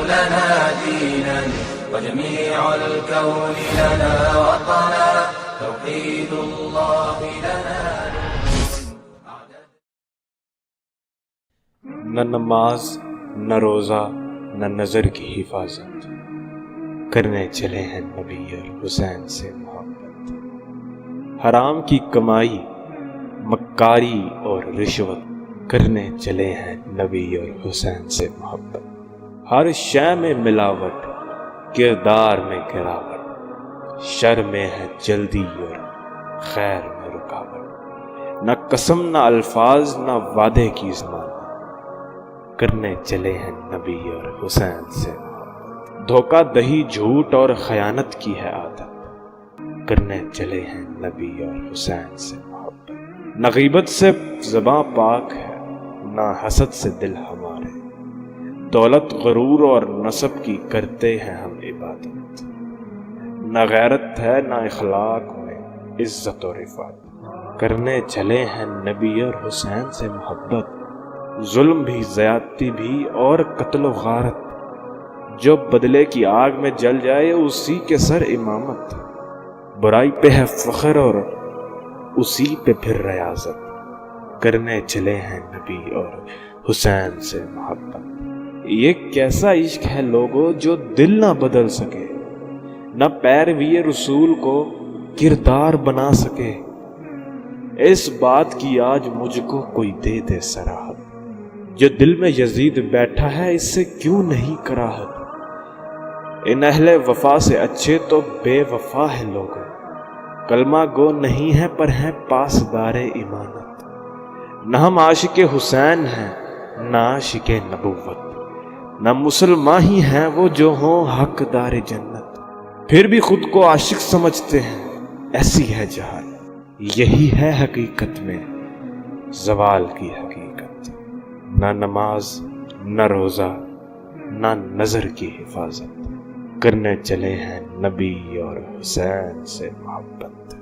لنا دينا وجميع الكون لنا وطنا توحيد الله لنا نہ نماز نہ روزہ نہ نظر کی حفاظت کرنے چلے ہیں نبی اور حسین سے محبت. حرام کی کمائی مکاری اور رشوت کرنے چلے ہیں نبی اور حسین سے محبت. ہر شے میں ملاوٹ کردار میں گراوٹ شر میں ہے جلدی اور خیر میں رکاوٹ. نہ قسم نہ الفاظ نہ وعدے کی ضمانت کرنے چلے ہیں نبی اور حسین سے محبت. دھوکہ دہی جھوٹ اور خیانت کی ہے عادت کرنے چلے ہیں نبی اور حسین سے محبت. نہ غیبت سے زباں پاک ہے نہ حسد سے دل ہمارے دولت غرور اور نسب کی کرتے ہیں ہم عبادت. نہ غیرت ہے نہ اخلاق میں عزت و رفعت کرنے چلے ہیں نبی اور حسین سے محبت. ظلم بھی زیادتی بھی اور قتل و غارت جو بدلے کی آگ میں جل جائے اسی کے سر امامت. برائی پہ ہے فخر اور اسی پہ پھر ریاضت کرنے چلے ہیں نبی اور حسین سے محبت. یہ کیسا عشق ہے لوگوں جو دل نہ بدل سکے نہ پیروی رسول کو کردار بنا سکے. اس بات کی آج مجھ کو کوئی دے دے صراحت جو دل میں یزید بیٹھا ہے اس سے کیوں نہیں کراہت. ان اہل وفا سے اچھے تو بے وفا ہے لوگ کلمہ گو نہیں ہے پر ہیں پاسدار ایمانت. نہ ہم عاشق حسین ہیں نہ عاشق نبوت نہ مسلمان ہی ہیں وہ جو ہوں حقدار جنت. پھر بھی خود کو عاشق سمجھتے ہیں ایسی ہے جہالت یہی ہے حقیقت میں زوال کی حقیقت. نہ نماز نہ روزہ نہ نظر کی حفاظت کرنے چلے ہیں نبی اور حسین سے محبت.